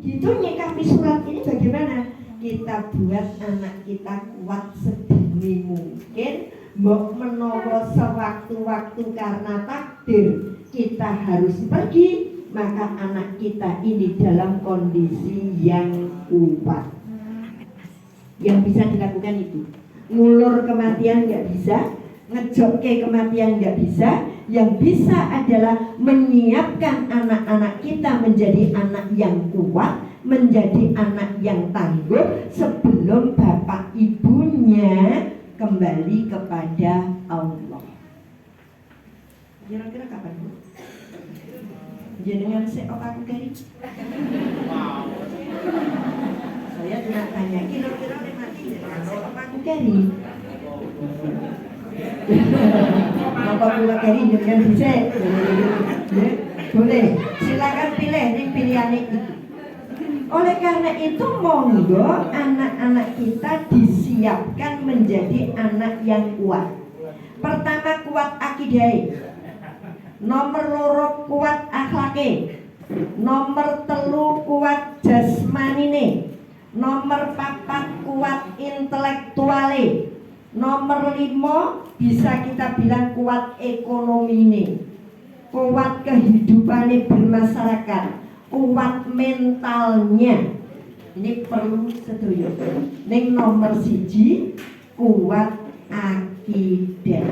Gitu nyikapi surat ini bagaimana? Kita buat anak kita kuat sedini mungkin. Mbok menawa sewaktu-waktu karena takdir kita harus pergi, maka anak kita ini dalam kondisi yang kuat. Yang bisa dilakukan itu, ngulur kematian nggak bisa, ngejokke kematian nggak bisa. Yang bisa adalah menyiapkan anak-anak kita menjadi anak yang kuat, menjadi anak yang tangguh sebelum bapak ibunya kembali kepada Allah. Kira-kira kapan Bu? Jenengan seopak dari? Saya cuma tanya, kira-kira mati jenengan seopak dari? Apa pula dari jenengan bisa? Boleh, silakan pilih ini pilihannya itu. Oleh karena itu monggo anak-anak kita disiapkan menjadi anak yang kuat. Pertama kuat akidai, nomor loro kuat akhlake, nomor telu kuat jasmanine, nomor papat kuat intelektuale, nomor 5 bisa kita bilang kuat ekonomine, kuat kehidupannya bermasyarakat, kuat mentalnya. Ini perlu setuju. Ning nomor 1 kuat akidah.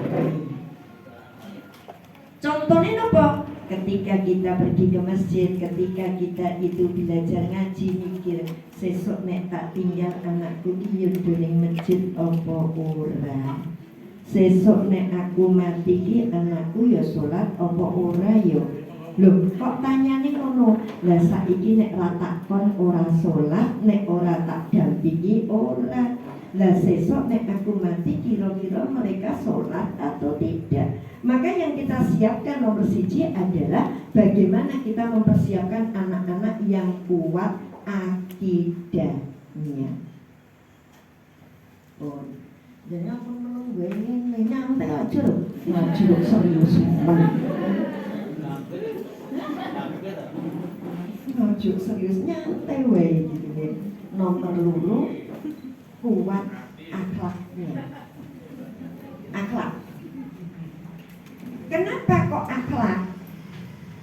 Contohnya apa? Ketika kita pergi ke masjid, ketika kita itu belajar ngaji, mikir sesuk nek tak tinggal anakku iki yo ning masjid apa ora. Sesuk nek aku mati ki anakku ya salat apa ora yo. Loh, kok tanyane ngono? Lah saiki nek ra takon ora salat, nek ora tak dampingi ora. Lah sesuk nek aku mati kira-kira mereka salat atau tidak. Maka yang kita siapkan nomor 1 adalah bagaimana kita mempersiapkan anak-anak yang kuat akidahnya. Oh, jadi aku menunggu ini nyantai aja loh. Ngaji kok serius banget. Ngaji serius nyantai wae gitu ya. Nomor loro kuat akhlaknya. Akhlak. Kenapa kok akhlak?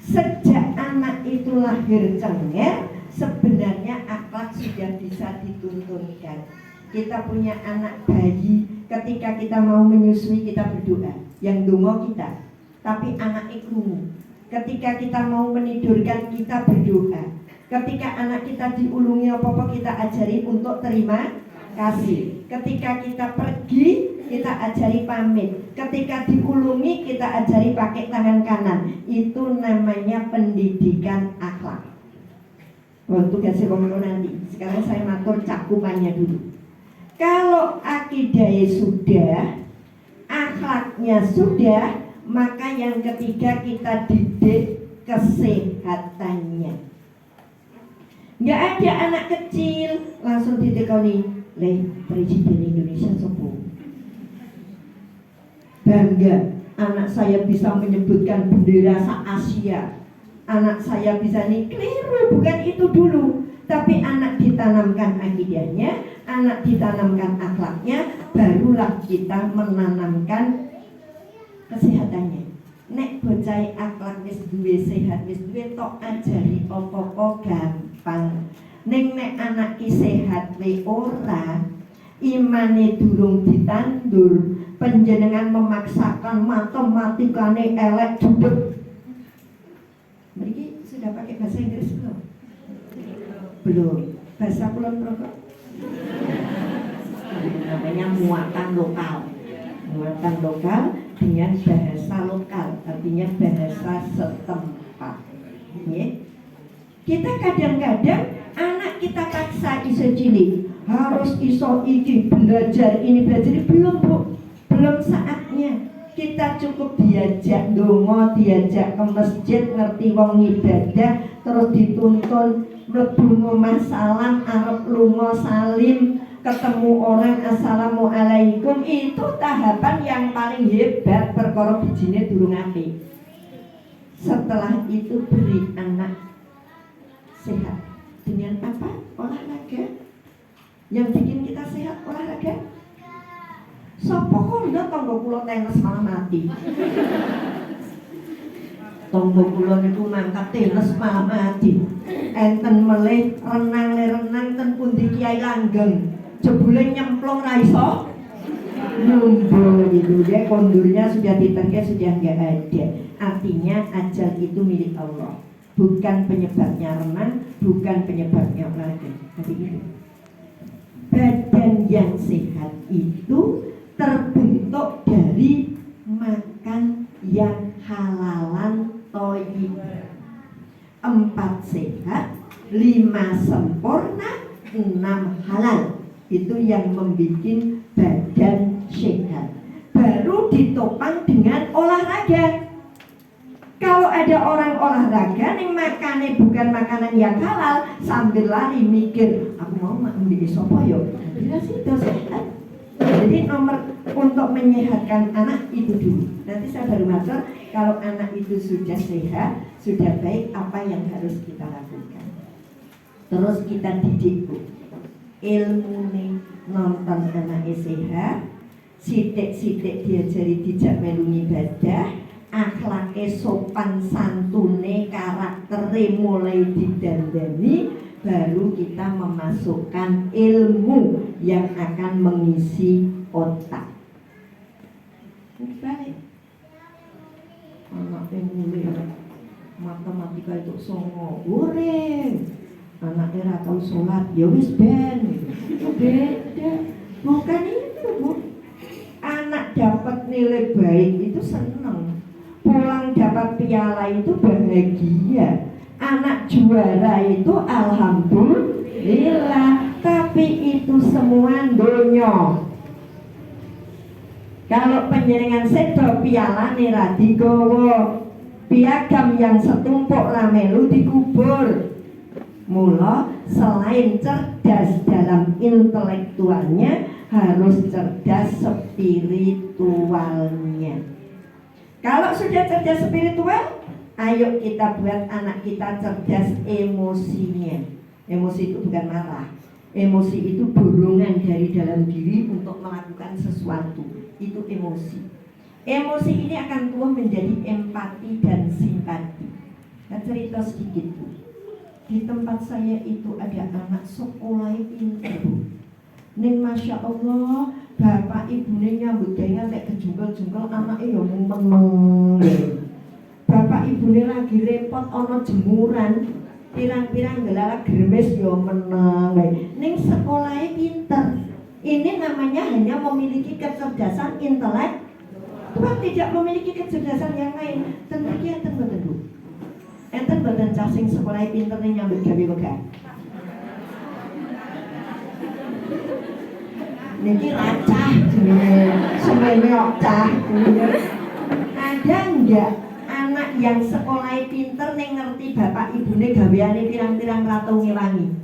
Sejak anak itu lahir cengeng, sebenarnya akhlak sudah bisa dituntunkan. Kita punya anak bayi, ketika kita mau menyusui kita berdoa, yang dongo kita. Tapi anak itu, ketika kita mau menidurkan kita berdoa. Ketika anak kita diulungi apa-apa kita ajari untuk terima kasih. Ketika kita pergi kita ajari pamit. Ketika diulungi kita ajari pakai tangan kanan. Itu namanya pendidikan akhlak. Waktu kasih ngomong nanti. Sekarang saya matur cakupannya dulu. Kalau akidahnya sudah, akhlaknya sudah, maka yang ketiga kita didik kesehatannya. Nggak ada anak kecil langsung ditekoni, "Leh, Presiden Indonesia sopo." Bangga, anak saya bisa menyebutkan bendera se-Asia. Anak saya bisa nih, keliru, bukan itu dulu. Tapi anak ditanamkan akidahnya, anak ditanamkan akhlaknya, barulah kita menanamkan kesehatannya. Nek bocah akhlak wis duwe, sehat wis duwe, tok ajari apa-apa gampang. Ning nek anak ki sehat we ora, imane durung ditandur, panjenengan memaksakan matematikane elek judeg. Mriki sudah pakai bahasa Inggris belum? Belum. Bahasa Kulon Progo? Namanya muatan lokal. Muatan lokal dengan bahasa lokal, artinya bahasa setempat. Ya. Kita kadang-kadang anak kita paksa iso cilik, harus iso iki belajar ini belajar ini, belum Bu, belum saatnya. Kita cukup diajak dongo, diajak ke masjid, ngerti wong ibadah, terus dituntun mlebu ngomah salam, arep lunga salim, ketemu orang assalamualaikum. Itu tahapan yang paling hebat, perkara bijine durung apik. Setelah itu beri anak sehat dengan Yang bikin kita sehat olahraga? Sopo kondo tonggo kula tenis malah mati. Tonggo kula niku mangkat tenis malah mati. Enten melih renang ten pundi Kiai Langgeng. Jebule nyemplung ra iso nyumbul gitu ya, kondurnya sudah diterke, sudah nggak ada. Artinya ajal itu milik Allah, bukan penyebabnya renang, bukan penyebabnya olahraga. Tapi itu badan yang sehat itu terbentuk dari makan yang halalan thayyib. 4 sehat, 5 sempurna, 6 halal. Itu yang membuat badan sehat. Baru ditopang dengan olahraga. Kalau ada orang olahraga ning makane bukan makanan yang halal, sambil lari mikir, aku mau makan di sopo yo. Jelas itu sehat. Jadi nomor untuk menyehatkan anak itu dulu. Nanti saya baru matur kalau anak itu sudah sehat, sudah baik, apa yang harus kita lakukan. Terus kita didik ilmu nih, nonton anaknya sehat, sidik-sidik diajari dijak melu ibadah, akhlake sopan santune, karaktere mulai didandani, baru kita memasukkan ilmu yang akan mengisi otak. Balik anaknya mulai matematika itu songo, goreng. Anaknya ra tau sholat, ya wis ben. Beda. Bukan itu, Bu. Anak dapat nilai baik itu seneng. Pulang dapat piala itu bahagia. Anak juara itu alhamdulillah. Tapi itu semua donya. Kalau penjenengan sedo piala nira digowo, piagam yang setumpuk ramelu dikubur. Mula selain cerdas dalam intelektualnya, harus cerdas spiritualnya. Kalau sudah cerdas spiritual, ayo kita buat anak kita cerdas emosinya. Emosi itu bukan marah. Emosi itu dorongan dari dalam diri untuk melakukan sesuatu. Itu emosi. Emosi ini akan tumbuh menjadi empati dan simpati. Nah, cerita sedikit, Bu. Di tempat saya itu ada anak sekolah pinter. Ning masya Allah, bapak ibunya nyambut gawe nek kejungkel-jungkel, anaknya ya meneng. Bapak ibunya lagi repot ono jemuran, pirang-pirang gelalak gremes ya meneng. Ning sekolahnya pinter. Ini namanya hanya memiliki kecerdasan intelek. Tuhan tidak memiliki kecerdasan yang lain. Tentu tentu. Enten badan cacing sekolah pinter nih nyambut gawe wegah. Niki racah semene cah. Ada enggak anak yang sekolah pinter nih ngerti bapak ibune gaweane pirang-pirang ratu ngewangi?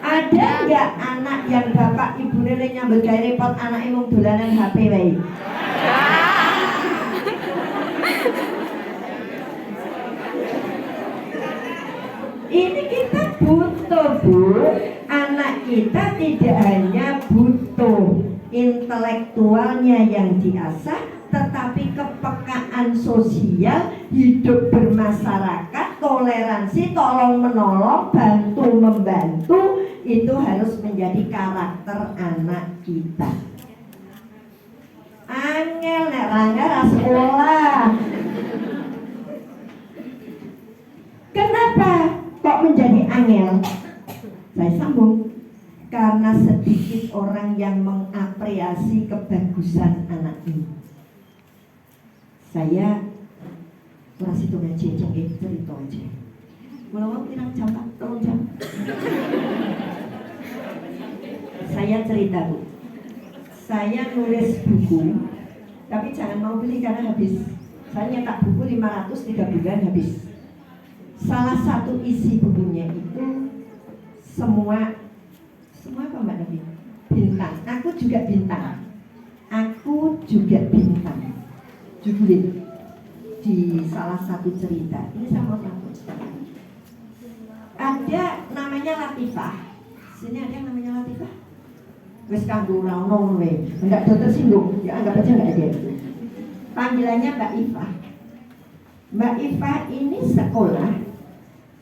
Ada enggak anak yang bapak ibune nih nyambut gawe repot anake mung dolanan HP wae? Ini kita butuh, Bu. Anak kita tidak hanya butuh intelektualnya yang diasah, tetapi kepekaan sosial, hidup bermasyarakat, toleransi, tolong menolong, bantu membantu, itu harus menjadi karakter anak kita. Angel nek rangga sekolah. Kenapa kok menjadi angel? Saya sambung. Karena sedikit orang yang mengapresiasi kebagusan anak ini. Saya masih tuh ngaji cerita aja. Kalau pirang jam Pak, tolong jam. Saya cerita, Bu. Saya nulis buku, tapi jangan mau beli karena habis. Saya nyetak buku 500 3 bulan habis. Salah satu isi bukunya itu semua apa Mbak Nabi? Bintang. Aku juga bintang. Aku juga bintang. Judulnya di salah satu cerita. Ini sama satu. Ada namanya Latifah. Sini ada yang namanya Latifah? Wis kanggo ora ono kowe. Enggak tersinggung, ya anggap aja enggak ada. Panggilannya Mbak Iva. Mbak Iva ini sekolah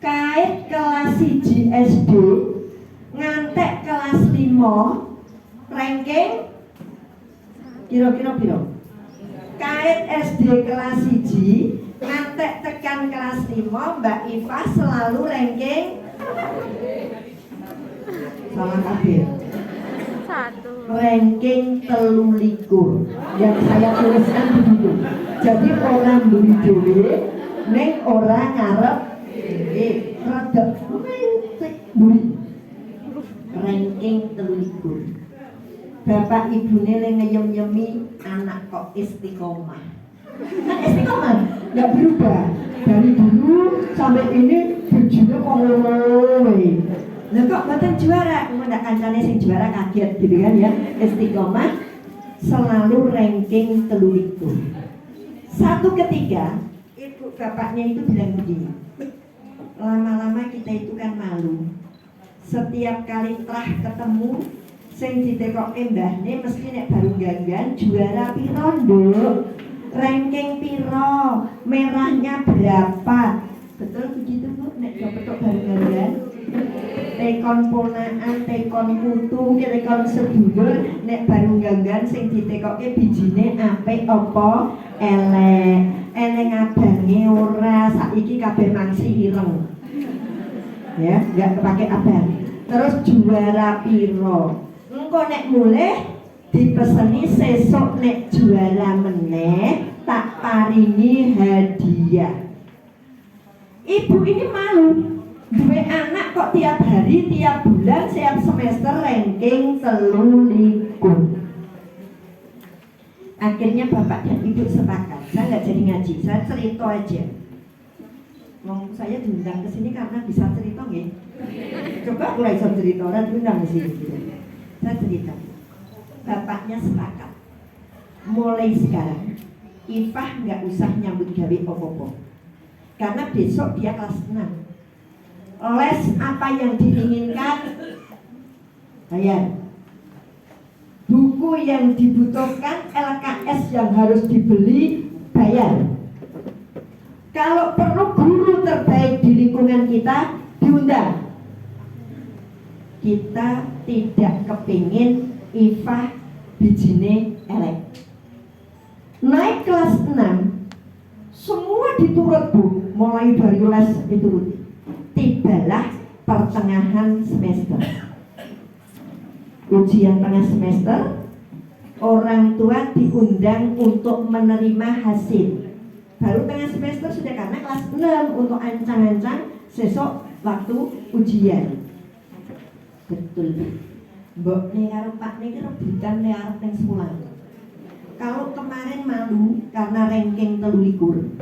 kait kelas 1 SD ngantek kelas 5 ranking kira-kira piro? Kait SD kelas 1 ngantek tekan kelas 5 Mbak Iva selalu ranking salah kabeh. Ranking 13 yang saya tuliskan begitu. Jadi orang beli dhewe ning ora ngarep rada beli ranking 13. Bapak ibune le ngeyem-yemi anak kok istiqomah. Kan istiqomah nggak berubah dari dulu sampai ini bajunya kok ngono. Lah kok mboten juara, ndak kancane sing juara kaget gitu kan ya. Istiqomah selalu ranking 13. Satu ketika ibu bapaknya itu bilang begini, lama-lama kita itu kan malu. Setiap kali telah ketemu sing ditekoke mbahne mesti nek baru ganggan juara piro nduk, ranking piro, merahnya berapa. Betul begitu Bu nek kepetok baru ganggan. Tekon ponaan, tekon putu, tekon sedulur nek baru ganggan sing ditekoke bijine apik apa elek. Eneng abange ora, saiki kabeh mangsi ireng. Ya, enggak kepake abang. Terus juara piro? Engko nek mulih dipeseni sesuk nek juara meneh tak paringi hadiah. Ibu ini malu. Dua anak kok tiap hari, tiap bulan, setiap semester ranking 13. Akhirnya bapak dan ibu sepakat, saya nggak jadi ngaji, saya cerita aja. Saya diundang ke sini karena bisa cerita nggih. Coba aku bisa cerita, orang diundang ke sini. Saya cerita. Bapaknya sepakat. Mulai sekarang, Ifah nggak usah nyambut gawe opo-opo. Karena besok dia kelas 6. Les apa yang diinginkan bayar. Buku yang dibutuhkan, LKS yang harus dibeli bayar. Kalau perlu guru terbaik di lingkungan kita diundang. Kita tidak kepingin Ifah bijine elek. Naik kelas 6 semua diturut Bu, mulai dari les dituruti. Tibalah pertengahan semester, ujian tengah semester, orang tua diundang untuk menerima hasil. Baru tengah semester sudah karena kelas 6 untuk ancang-ancang sesok waktu ujian. Betul. Mbok nih karo Pak nih rebutan nih arep nang sekolah. Kalau kemarin malu karena ranking 13.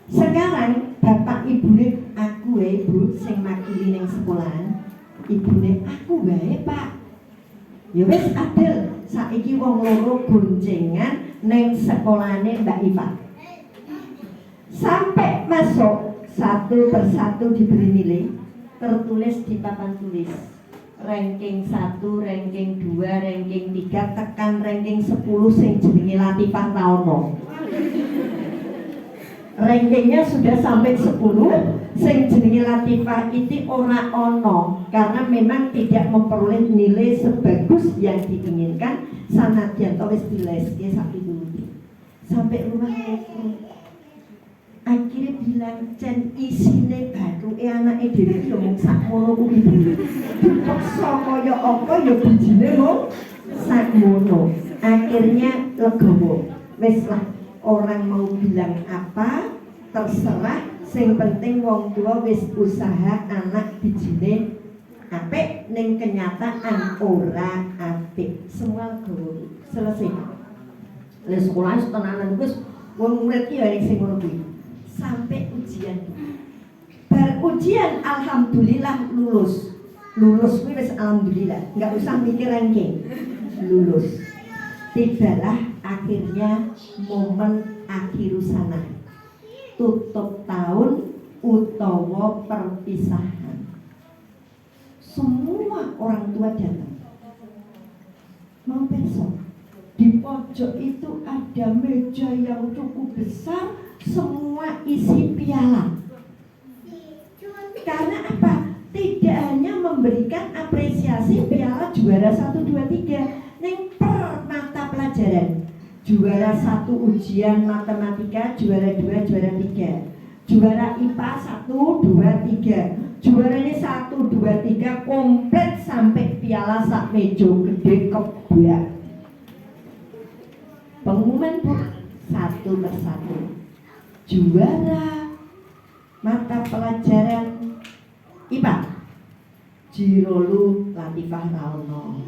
Sekarang bapak ibune aku ibu sing makili ning sekolahan, ibune aku wae Pak. Ya wis adil, saiki wong loro goncengan ning sekolahane Mbak Iva. Sampai masuk satu persatu diberi nilai, tertulis di papan tulis. Ranking 1, ranking 2, ranking 3, tekan ranking 10 sing jenenge Latifah Taono. Rankingnya sudah sampai 10, sing jenenge Latifah itu ora ono karena memang tidak memperoleh nilai sebagus yang diinginkan. Sanadyan wis dileske sampai dulu. Sampai rumah akhirnya bilang Cen isine batu anake dhewe yo mung sakmono kuwi. Dipaksa kaya apa ya bijine mung sakmono. Akhirnya legowo. Wis lah orang mau bilang apa terserah, sing penting wong tua wis usaha anak bijine apik ning kenyataan ora apik. Semua legowo. Selesai. Le sekolah tenanan wis wong murid ki ya sing ngono kuwi. Sampai ujian. Bar ujian alhamdulillah lulus. Lulus kuwi wis alhamdulillah, enggak usah mikir ranking. Lulus. Tibalah akhirnya momen akhiru sana. Tutup tahun utawa perpisahan. semua orang tua datang. Mau besok di pojok itu ada meja yang cukup besar, semua isi piala. Karena apa? Tidak hanya memberikan apresiasi piala juara 1, 2, 3 ning per mata pelajaran. Juara 1 ujian matematika, juara 2, juara 3. Juara IPA 1, 2, 3. Juara ini 1, 2, 3 komplit sampai piala sak mejo gede kebuak. Pengumuman Bu, satu persatu. Juara mata pelajaran IPA Jirolu Latifah Rauno.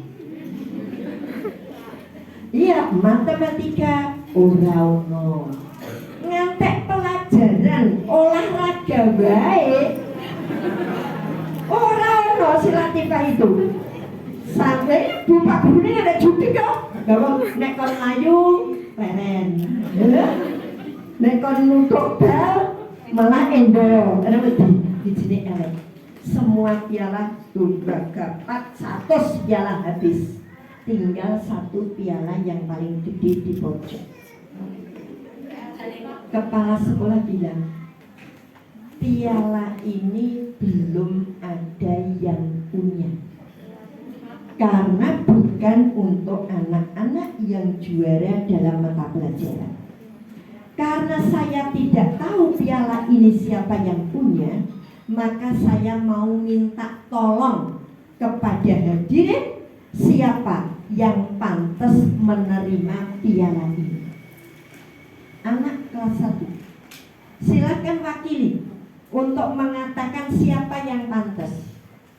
Iya, matematika Rauno. Ngantek pelajaran olahraga baik Rauno si Latifah itu. Sampai Bu Pak Guru ini ada judi kok. Gawa nek kon ayu leren. Nek kon nutuk bal malah endo. Ada di sini elek. Semua piala sudah dapat 100 piala habis. Tinggal 1 piala yang paling gede di pojok. Kepala sekolah bilang, piala ini belum ada yang punya. Karena bukan untuk anak-anak yang juara dalam mata pelajaran. Karena saya tidak tahu piala ini siapa yang punya, maka saya mau minta tolong kepada hadirin siapa yang pantas menerima piala ini. Anak kelas 1, silakan wakili untuk mengatakan siapa yang pantas.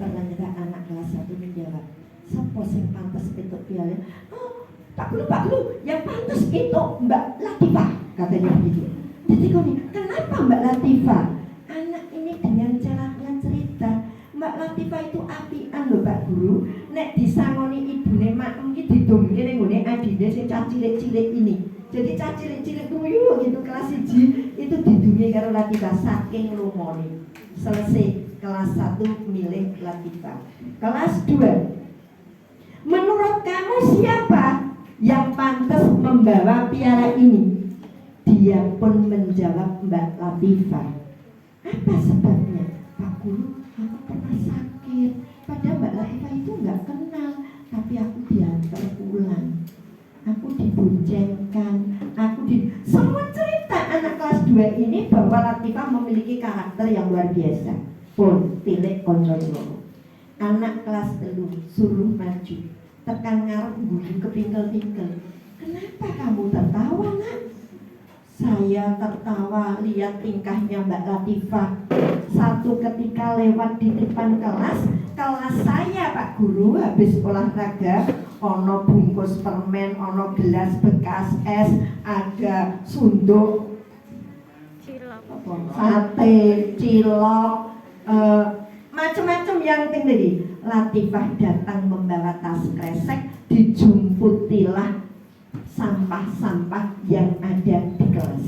Ternyata anak kelas 1 menjawab, siapa yang pantas itu piala? Oh, Pak Guru, yang pantas itu Mbak Latifah, katanya begitu. Jadi kenapa Mbak Latifah? Anak ini dengan caranya cerita, Mbak Latifah itu apian loh Pak Guru. Nek disangoni ibune makem ki didongke ning gone adine sing cilik-cilik ini. Jadi cilik-cilik tuyu gitu kelas 1 itu didungi karo Latifah saking lumone. Selesai kelas 1 milih Latifah. Kelas 2, menurut kamu siapa yang pantas membawa piala ini? Dia pun menjawab Mbak Latifah. Apa sebabnya? Pak Guru, aku pernah sakit. Padahal Mbak Latifah itu nggak kenal, tapi aku diantar pulang. Aku diboncengkan, semua cerita anak kelas 2 ini bahwa Latifah memiliki karakter yang luar biasa. Pun tilik konco-konco. Anak kelas 3 suruh maju, tekan ngarep guyu kepingkel-pingkel. Kenapa kamu tertawa, Nak? Saya tertawa lihat tingkahnya Mbak Latifah. Satu ketika lewat di depan kelas saya Pak Guru habis olahraga, ono bungkus permen, ono gelas bekas es, ada sunduk, sate, cilok, macam-macam yang tinggi. Latifah datang membawa tas kresek, dijumputilah sampah-sampah yang ada di kelas.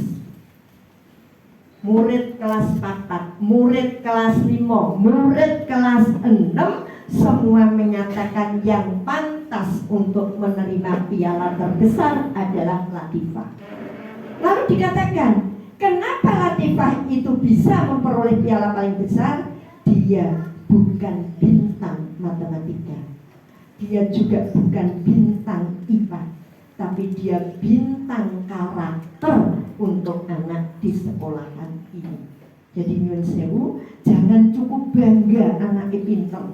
Murid kelas 4, murid kelas 5, murid kelas 6 semua menyatakan yang pantas untuk menerima piala terbesar adalah Latifah. Lalu dikatakan, kenapa Latifah itu bisa memperoleh piala paling besar? Dia bukan bintang matematika, dia juga bukan bintang IPA, tapi dia bintang karakter untuk anak di sekolahan ini. Jadi nyuwun sewu, jangan cukup bangga anaknya pinter,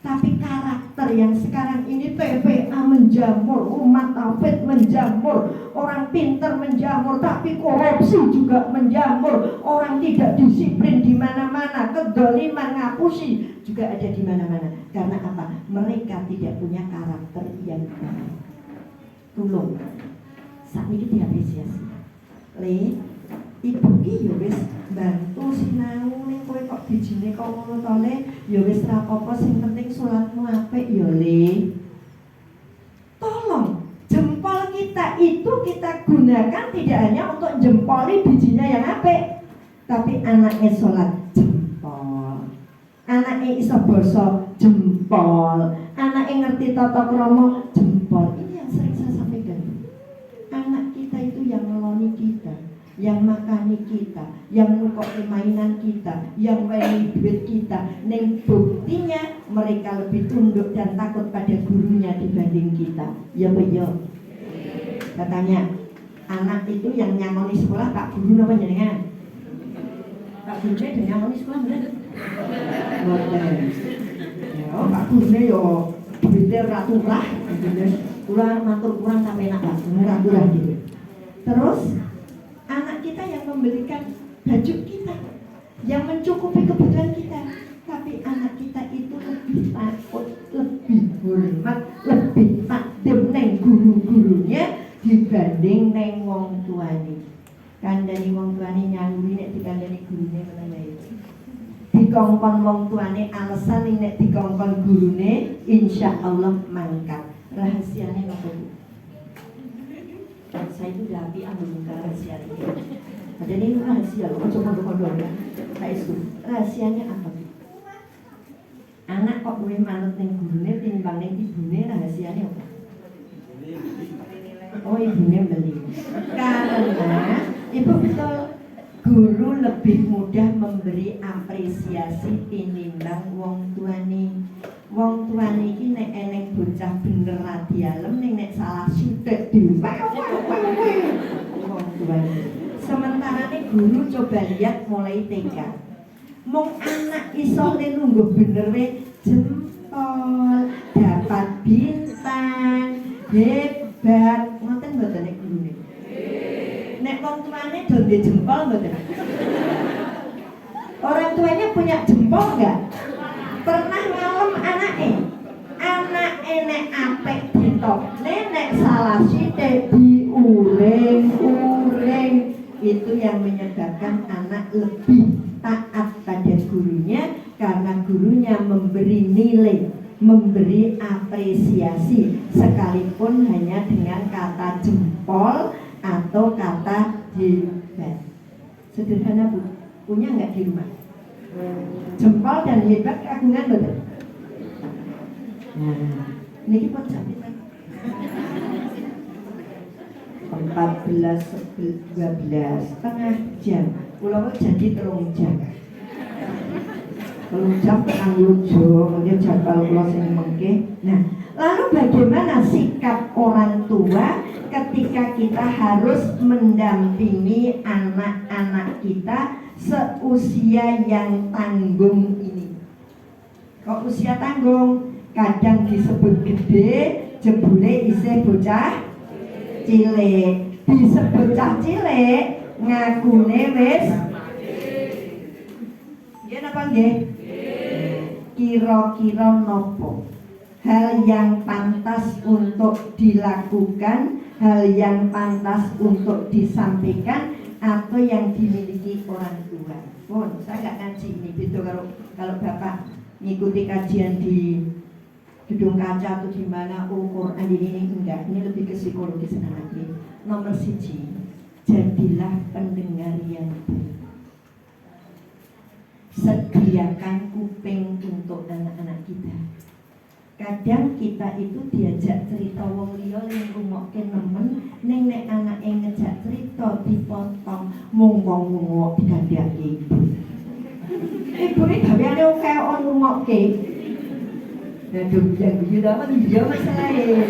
tapi karakter yang sekarang ini TPA menjamur, umat tauhid menjamur, orang pinter menjamur, tapi korupsi juga menjamur, orang tidak disiplin di mana-mana, kedzaliman ngapusi juga ada di mana-mana. Karena apa? Mereka tidak punya karakter yang baik. Tolong saat ini diapresiasi. Ibu ki ya wis bantu sinau ning kowe kok bijine kok ngono to Le, ya wis ra apa-apa sing penting salatmu apik ya Le. Tolong jempol kita itu kita gunakan tidak hanya untuk jempoli bijinya yang apik, tapi anaknya sholat jempol, Anaknya iso basa jempol, anaknya ngerti tata krama jempol. Ini yang sering saya sampaikan. Anak kita itu yang ngeloni kita, yang makani kita, yang nukoki mainan kita, yang wenehi duit kita. Ning buktinya mereka lebih tunduk dan takut pada gurunya dibanding kita. Ya beyo. Katanya anak itu yang nyangoni sekolah Pak Guru apa jenengan? Pak Guru itu nyangoni sekolah bener? Boten. Ya, Pak Guru yo duitnya raturah, kurang matur kurang sampai nak lah, raturah gitu. Terus anak kita yang memberikan baju kita, yang mencukupi kebutuhan kita, tapi anak kita itu lebih takut, lebih hormat, lebih takdim neng guru-gurunya dibanding neng wong tuane. Kandhani wong tuane nyaluri nek dikandhani gurune meneh itu. Dikongkon wong tuane alasan nek dikongkon gurune insyaallah mangkat. Rahasiane napa Bu? Saya itu udah api ambil muka rahasia ini. Jadi ini rahasia loh, coba kondo ya. Saya itu rahasianya apa Bu? Anak kok boleh manut ning gurune tinimbang ning ibune, rahasiane apa? Oh, ibunya beli. Karena ibu betul guru lebih mudah memberi apresiasi tinimbang wong tuane. Wong tuane iki nek eneng bocah bener ra dialem ning nek salah sithik diwak wong tuane. Sementara nih guru coba lihat mulai TK. Mung anak iso nunggu bener we jempol, dapat bintang, hebat. Ngoten mboten nek gurune. Nek wong tuane do ndek jempol mboten. Orang tuanya punya jempol enggak? Pernah ngalem anake nek apik ditokne, nek salah sithik diuring-uring. Itu yang menyebabkan anak lebih taat pada gurunya karena gurunya memberi nilai, memberi apresiasi sekalipun hanya dengan kata jempol atau kata hebat. Sederhana Bu, punya nggak di rumah? Jempol dan hebat kagungan betul. Nah, ini pun sampai 14, 12 setengah jam. Pulau jadi 3 jam. 3 jam tekan lucu, mungkin jadwal pulau sing mengke. Nah, lalu bagaimana sikap orang tua ketika kita harus mendampingi anak-anak kita seusia yang tanggung ini? Kok usia tanggung? Kadang disebut gede, jebule isih bocah cilik. Disebut bocah cilik, ngakune wis nggih napa nggih? Kira-kira nopo hal yang pantas untuk dilakukan, hal yang pantas untuk disampaikan atau yang dimiliki orang tua. Pun saya nggak ngaji ini, beda kalau bapak ngikuti kajian di gedung kaca atau di mana Quran ini enggak, ini lebih ke psikologis anak ini. Nomor 1, jadilah pendengar yang baik. Sediakan kuping untuk anak-anak kita. Kadang kita itu diajak cerita wong liya ning rungokke nemen, ning nek anake ngejak cerita dipotong mung wong digandhake ibu. Ibune gaweane oke on rungokke. Nah, yang guyu dapat dia masalahe.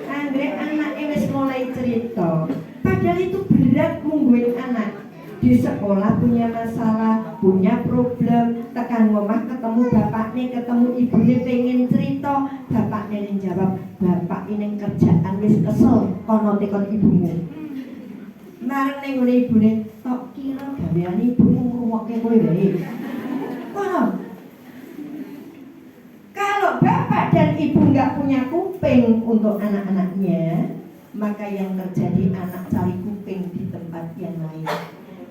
Andre anake wis mulai cerita. Padahal itu berat mungguin anak. Di sekolah punya masalah, punya problem, tekan ngomah ketemu bapaknya, ketemu ibunya pengen cerita, bapaknya yang jawab, bapak ini kerjaan wis kesel, kono tekon ibumu. Mareng ning ngene ibune, tok kira gaweane ibumu ngrungokke kowe wae. Kono. Kalau bapak dan ibu nggak punya kuping untuk anak-anaknya, maka yang terjadi anak cari kuping di tempat yang lain.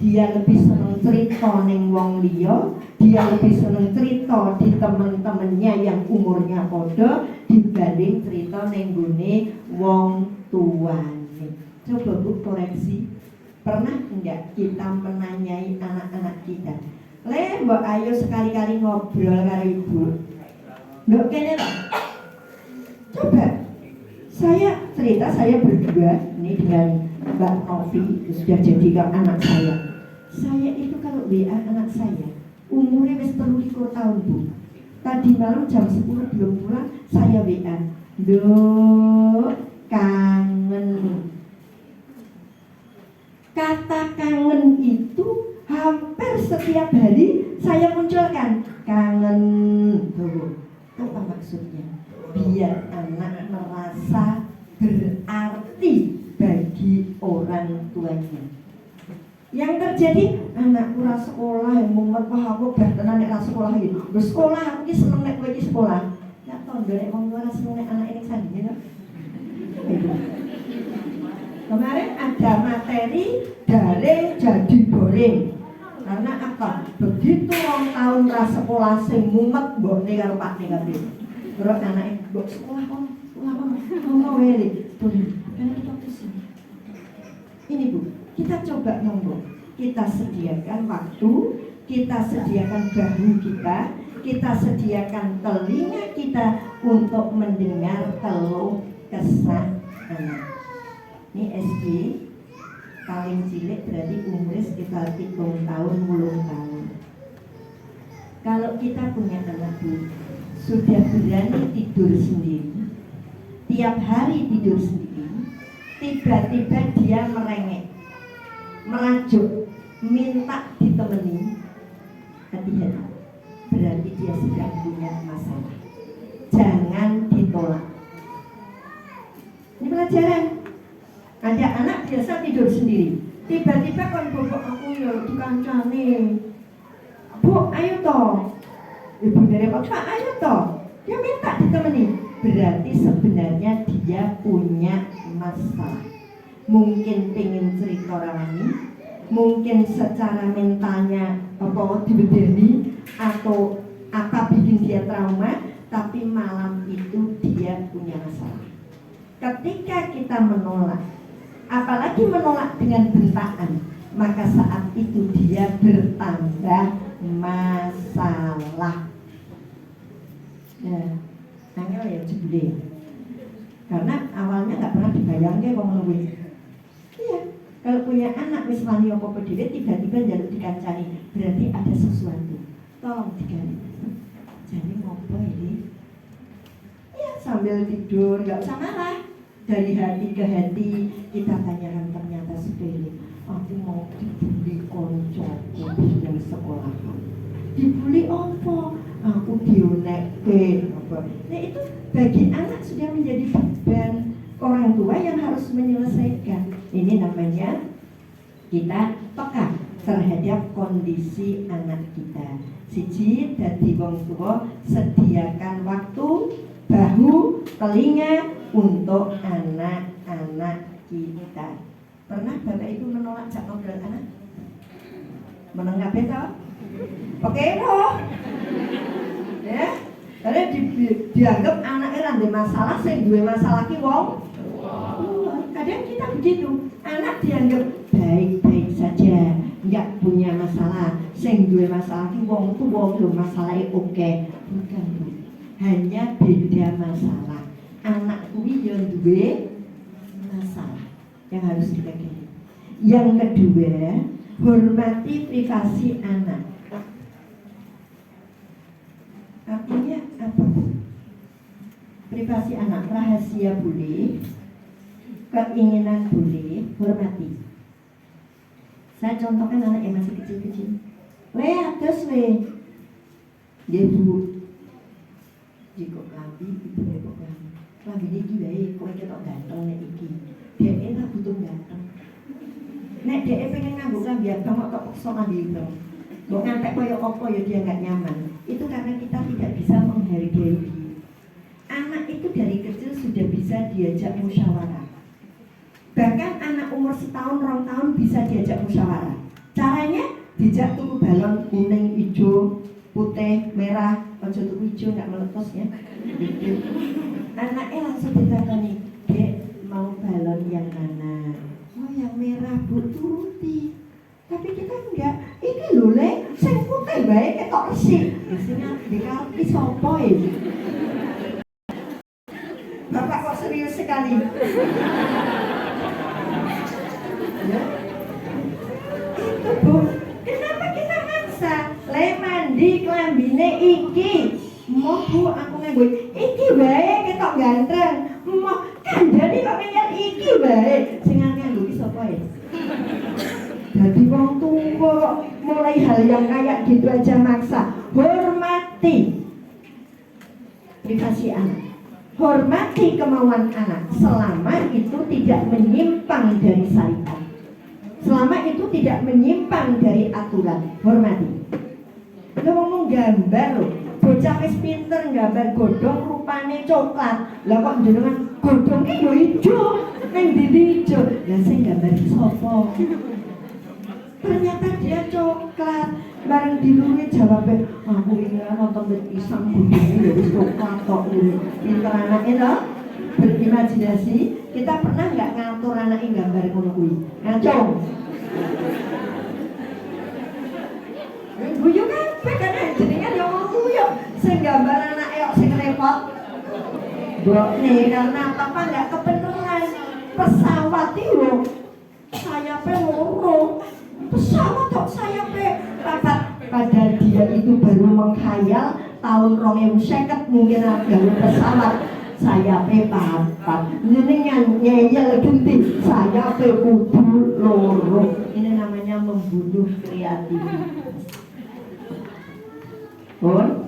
Dia lebih seneng cerita ning wong liya, dia lebih seneng cerita di temen-temennya yang umurnya padha dibanding cerita ning gone wong tuane. Coba Bu koreksi, pernah enggak kita menanyai anak-anak kita, Mbok ayo sekali-kali ngobrol karo ibu. Mbok kene loh. Coba saya cerita saya berdua ini dengan Mbak Novi sudah jadi anak saya. Saya itu kalau WA anak saya umurnya wis 23 tahun Bu. Tadi malam jam 10 belum pulang saya WA. Duh, kangen. Kata kangen itu hampir setiap hari saya munculkan. Kangen. Tuh, apa maksudnya? Biar anak merasa berarti bagi orang tuanya. Yang terjadi anakku ra sekolah yang mumet wah aku tenan nek ra sekolah iki. Bersekolah aku ki seneng nek kowe iki sekolah. Ya tondo nek wong tua ra seneng nek anak ini sandinge. Kemarin ada materi daring jadi boring. Karena apa? Begitu wong tahun ra sekolah sing mumet mbokne karo pakne kabeh. Terus anake mbok sekolah kok, ngomong wae. Karena kita pusing. Ini Bu, kita coba ngomong. Kita sediakan waktu, kita sediakan bahu kita sediakan telinga kita untuk mendengar keluh kesah anak. Ini SD paling cilik berarti umurnya sekitar 7 tahun, 10 tahun. Kalau kita punya anak Bu, sudah berani tidur sendiri, tiap hari tidur sendiri, tiba-tiba dia merengek, merajuk, minta ditemani, hati-hati, berarti dia sedang punya masalah. Jangan ditolak. Ini pelajaran. Ada anak biasa tidur sendiri, tiba-tiba kon bobok aku ya dikancane. Bu, ayo toh. Ibu dari Pak, ayo toh. Dia minta ditemani. Berarti sebenarnya dia punya masalah. Mungkin pengen cerita rawani, mungkin secara mentalnya apa dibedeni atau apa bikin dia trauma, tapi malam itu dia punya masalah. Ketika kita menolak, apalagi menolak dengan bentakan, maka saat itu dia bertambah masalah. Nah, angel ya jebule. Karena awalnya nggak pernah dibayangke kok ngono kuwi. Iya, kalau punya anak wis wani apa dhewe tiba-tiba njaluk dikancani, berarti ada sesuatu. Tolong digali. Jadi ngopo ini? Iya, sambil tidur nggak usah marah. Dari hati ke hati kita tanyakan ternyata sepele. Aku mau dibully koncoku yang sekolahan. Dibully apa? Aku dionekke apa? Nah itu bagi anak sudah menjadi beban orang tua yang harus menyelesaikan. Ini namanya kita peka terhadap kondisi anak kita. Siji dadi wong tua sediakan waktu, bahu, telinga untuk anak-anak kita. Pernah Bapak Ibu menolak jak ngobrol anak? Meneng kabeh to? Oke toh? Ya, karena dianggap anaknya ada masalah, sing duwe masalah ki wong. Kadang kita begitu, anak dianggap baik-baik saja, nggak punya masalah. Sing duwe masalah ki wong tuwa lho, masalahnya oke. Bukan Bu, hanya beda masalah. Anak kuwi yo duwe masalah yang harus kita kira. Yang kedua, hormati privasi anak. Artinya apa? Privasi anak, rahasia boleh, keinginan boleh, hormati. Saya contohkan anak yang masih kecil-kecil. Terus dia Bu, jika klambi, ibu kok klambi. Klambi ini gila kok ketok ganteng nek iki. Dia enak butuh ganteng. Nek dia pengen nganggo klambi abang kok paksa ngambil itu. Kok ngantek koyo apa ya dia nggak nyaman. Itu karena kita tidak bisa menghargai dia. Anak itu dari kecil sudah bisa diajak musyawarah. Bahkan anak umur setahun, 2 tahun bisa diajak musyawarah. Caranya dijak tuku balon kuning, hijau, putih, merah. Ojo tuku hijau nggak meletus ya. Anaknya langsung ditakoni, Dek mau balon yang mana? Oh yang merah Bu, turuti. Tapi kita enggak. Ini lho Le, sing putih ketok resik. Sing dikali sapa iki? Bapak kok serius sekali? Ya. Itu Bu, kenapa kita maksa? Le mandi klambine iki. Mau Bu aku nganggo iki wae ketok ganteng. Mau kandhane kok kaya iki wae. Sing nganggo iki sapa ya? Jadi wong tua mulai hal yang kayak gitu aja maksa. Hormati privasi anak, hormati kemauan anak selama itu tidak menyimpang dari syariat, selama itu tidak menyimpang dari aturan. Hormati. Lo ngomong gambar lo, bocah wis pinter gambar godhong rupane coklat. Lah kok jenengan godhongnya yo ijo, nang ndi ijo. Lah sing gambar sapa? Ternyata dia coklat. Bareng dilurui jawabnya, aku ini nonton pisang budingnya dari coklat kok ini. Pinter anaknya toh, berimajinasi. Kita pernah nggak ngatur anaknya gambar ngono kuwi? Ngacung. Guyu kabeh kan jenengan yo nguyu. Sing gambar anake kok sing repot. Mbokne karena apa nggak kebenaran. Pesawat itu sayapnya loro. Pesawat kok sayapnya rapat. Padahal dia itu baru menghayal tahun 2050 mungkin ada pesawat sayapnya papat. Jenengan nyeyel genti sayapnya kudu loro. Ini namanya membunuh kreativitas. Pun,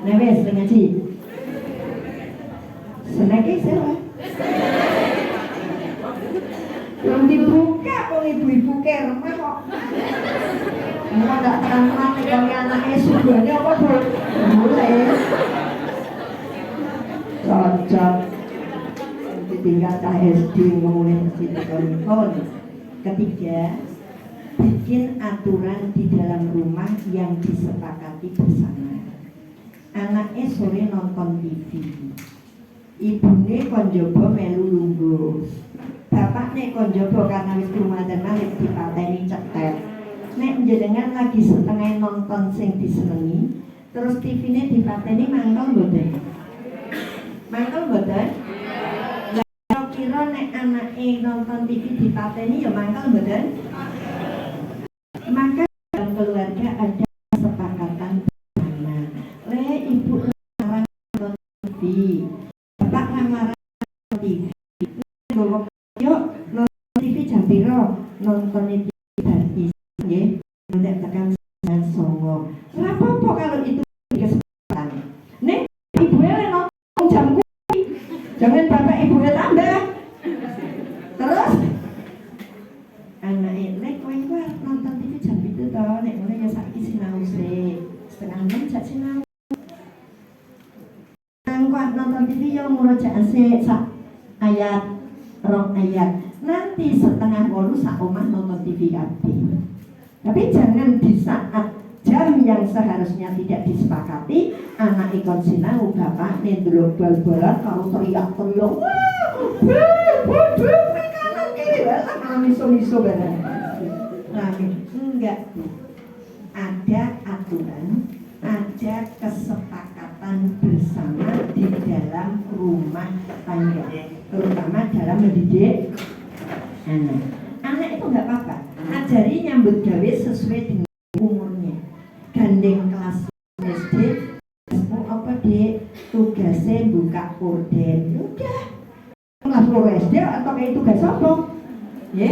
newes ngaji. Seneki siapa? Belum dibuka kok ibu-ibu kerma kok. Mau nggak terang-terang nih anaknya suganya apa Bu? Boleh. Cocok. Tinggal SD ngomongin situ kon. Ketiga, bikin aturan di dalam rumah yang disepakati bersama. Anaknya sore nonton TV, ibune kon njaba melu lungguh, bapaknya kon njaba karena wis Ramadan malik dipateni cetet. Nek jenengan lagi setengah nonton sing disenengi, terus TV-ne dipateni mangkel mboten? Mangkel mboten? Lah kira nek anake nonton TV dipateni ya mangkel mboten? Maka dalam keluarga ada kesepakatan bersama. Le ibu larang nonton TV, bapak larang nonton TV. Yuk nonton TV jam piro? Nonton TV berarti nggih, nek tekan jam 09.00. Ora apa-apa kalau itu kesepakatan. Nek ibu le nonton jam kuwi, jangan bapak ibu tambah. Terus anake nek kowe nonton TV jam itu toh, nek ngono ya saiki sinau sik. Setengah jam jak sinau. Nang kuat nonton TV yo murojaah sik sak ayat, rong ayat. Nanti setengah 8 sak omah nonton TV kabeh. Tapi jangan di saat jam yang seharusnya tidak disepakati, anak ikon sinau bapak ndelok bal-balan kalau teriak-teriak. Wah, kanan kiri lah miso-miso bareng. Nah, enggak. Ada aturan, ada kesepakatan bersama di dalam rumah tangga, terutama dalam mendidik anak. Anak itu enggak apa-apa, ajari nyambut gawe sesuai dengan umurnya. Gandeng kelas SD, mau apa dek? Tugasnya buka korden. Udah, kelas SD atau kayak tugas apa? Ya,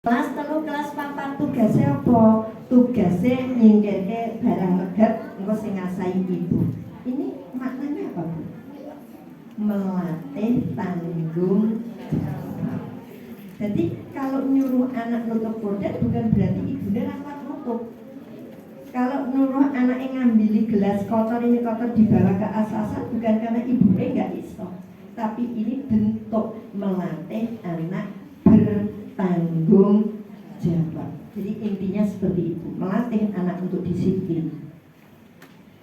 kelas 3, kelas 4 tugasnya apa? Tugasnya nyingkirke barang legat, engko sing ngasai ibu. Ini maknanya apa Bu? Melatih tanggung jawab. Jadi kalau nyuruh anak nutup korden bukan berarti ibunya rapat nutup. Kalau nyuruh anak yang ngambil gelas kotor ini kotor dibawa ke as-asan bukan karena ibunya nggak iso, tapi ini bentuk melatih anak bertanggung jawab. Jadi intinya seperti itu, melatih anak untuk disiplin.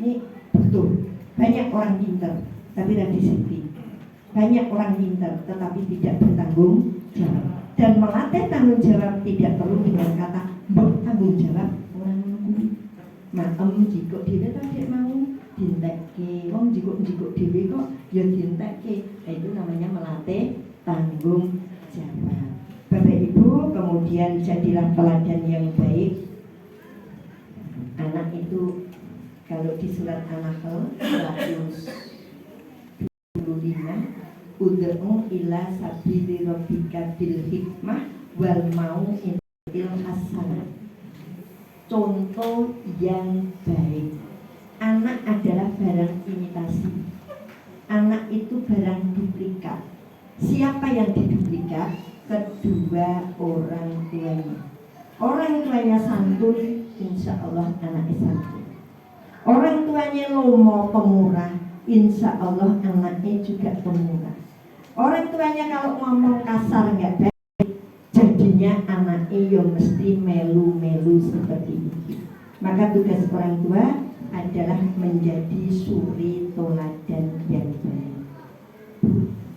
Ini betul, banyak orang pintar tapi tidak disiplin. Banyak orang pintar tetapi tidak bertanggung jawab. Dan melatih tanggung jawab tidak perlu dengan kata bertanggung jawab orang menunggu. maem jikuk dhewe ta dek mau dientekke. Wong jikuk dhewe kok ya dientekke. Nah, itu namanya melatih tanggung jawab. Bapak Ibu, kemudian jadilah teladan yang baik. Anak itu kalau di surat An-Nahl 125, ud'u ila sabili rabbika bil hikmah wal mau'izatil hasanah. Contoh yang baik. Anak adalah barang imitasi. Anak itu barang duplikat. Siapa yang diduplikat? Kedua orang tuanya. Orang tuanya santun, insya Allah anaknya santun. Orang tuanya lomo pemurah, insya Allah anaknya juga pemurah. Orang tuanya kalau ngomong kasar nggak baik, jadinya anaknya yang mesti melu-melu seperti itu. Maka tugas orang tua adalah menjadi suri toladan yang baik.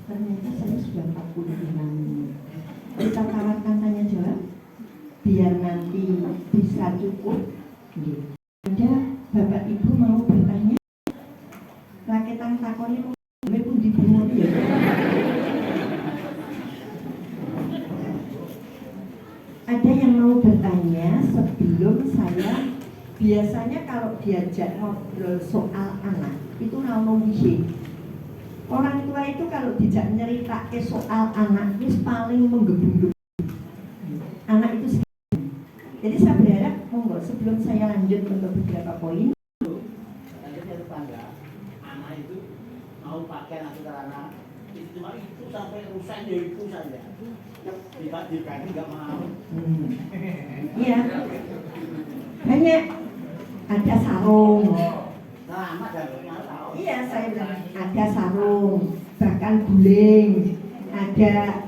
Ternyata saya sudah 45 menit. Kita tawarkan tanya jawab biar nanti bisa cukup. Ada Bapak Ibu mau bertanya? Raketan takoni pun dibunuh ya. Ada yang mau bertanya sebelum saya? Biasanya kalau diajak ngobrol soal anak itu ngomong isi. Orang tua itu kalau dijak nyerita soal anak itu paling menggebu-gebu. Anak itu segini. Jadi saya berharap monggo sebelum saya lanjut untuk beberapa poin. Anak itu mau pakaian atau celana itu cuma itu sampai rusak ya itu saja. Diganti nggak mau. Iya. Hanya ada sarung. Iya, saya bilang ada sarung, bahkan guling, ada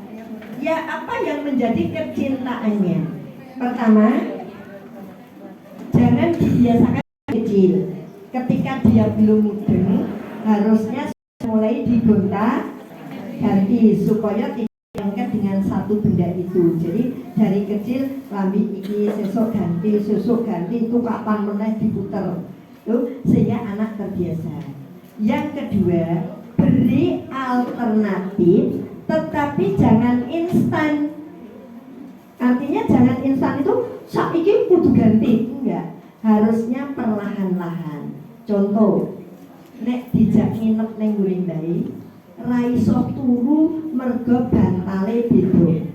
ya apa yang menjadi kecintaannya. Pertama, jangan dibiasakan kecil. Ketika dia belum mudeng, harusnya mulai digonta-ganti supaya tidak diangkat dengan satu benda itu. Jadi dari kecil lambi iki sesuk ganti itu kapan meneh diputer. Tuh, sehingga anak terbiasa. Yang kedua, beri alternatif tetapi jangan instan. Artinya jangan instan itu saiki kudu ganti, enggak. Harusnya perlahan-lahan. Contoh, nek dijak nginep ning nggon bayi, ra iso turu mergo bantale beda.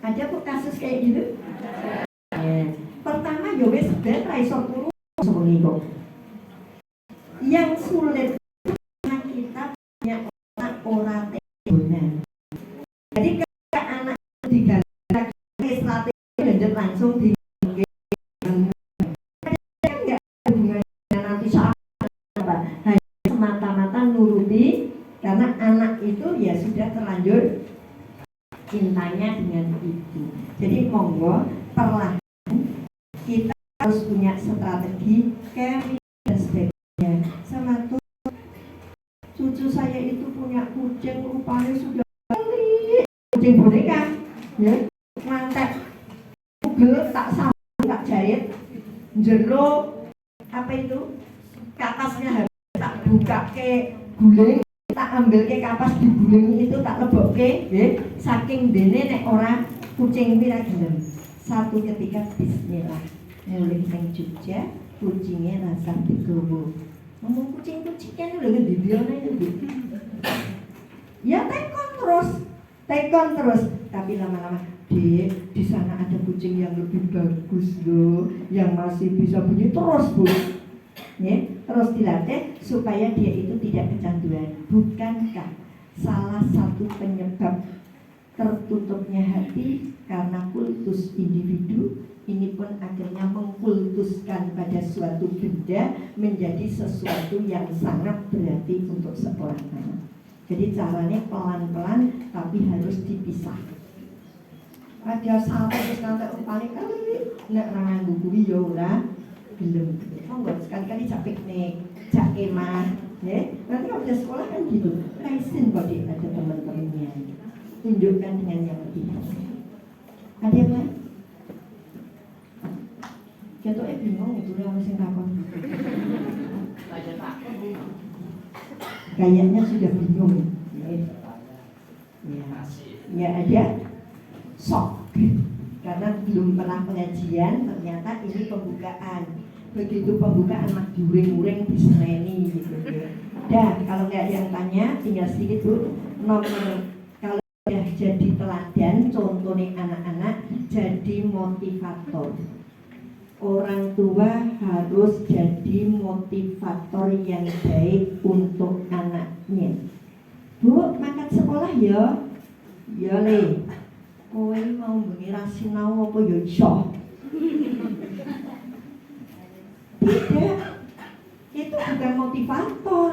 Ada kok kasus kayak gitu? Ya. Pertama ya wis ben ra iso turu seperti itu. Yang sulit karena kita punya otak ora tegunan. Jadi ketika anak diganti strategi lanjut langsung di enggak hubungannya nanti saat apa hanya semata-mata nuruti karena anak itu ya sudah terlanjur cintanya dengan itu. Jadi monggo perlahan kita harus punya strategi carry dan sebagainya. Sama tuh cucu saya itu punya kucing rupanya sudah kucing boneka ya, ngantek ugel tak sambung tak jahit jero apa itu katasnya harus tak buka ke guling, tak ambil ke kapas di guling itu tak lebok ke saking dene nek ora kucing ini ra gelem. Satu ketika bismillah mulai nang Jogja kucingnya rasa digowo. Ngomong kucing-kucingnya lho di dione itu. Ya tekon terus, tapi lama-lama di sana ada kucing yang lebih bagus loh, yang masih bisa bunyi terus Bu. Ya, terus dilatih supaya dia itu tidak kecanduan. Bukankah salah satu penyebab tertutupnya hati karena kultus individu ini pun akhirnya mengkultuskan pada suatu benda menjadi sesuatu yang sangat berarti untuk seorang anak. Jadi caranya pelan-pelan tapi harus dipisah. Ada sampai paling kali nek rangan buku ya ora gelem. Monggo sekali-kali jak piknik, jak kemah, ya. Nanti kalau udah sekolah kan gitu. Raisin kok ada teman-temannya. Tunjukkan dengan yang lebih. Ada yang lain? Ketuke bingung itu orang sing takon. Aja takut Bu. Kayaknya sudah bingung. Ya, ya ada shock karena belum pernah pengajian, ternyata ini pembukaan. Begitu pembukaan mah diuring-uring diseneni gitu ya. Dan kalau nggak yang tanya, tinggal sedikit Bu. Nomor kalau sudah jadi teladan, contohnya anak-anak jadi motivator. Orang tua harus jadi motivator yang baik untuk anaknya. Bu, makan sekolah ya? Ya le. Kowe mau bengi ra sinau apa ya iso? Tidak. Itu bukan motivator.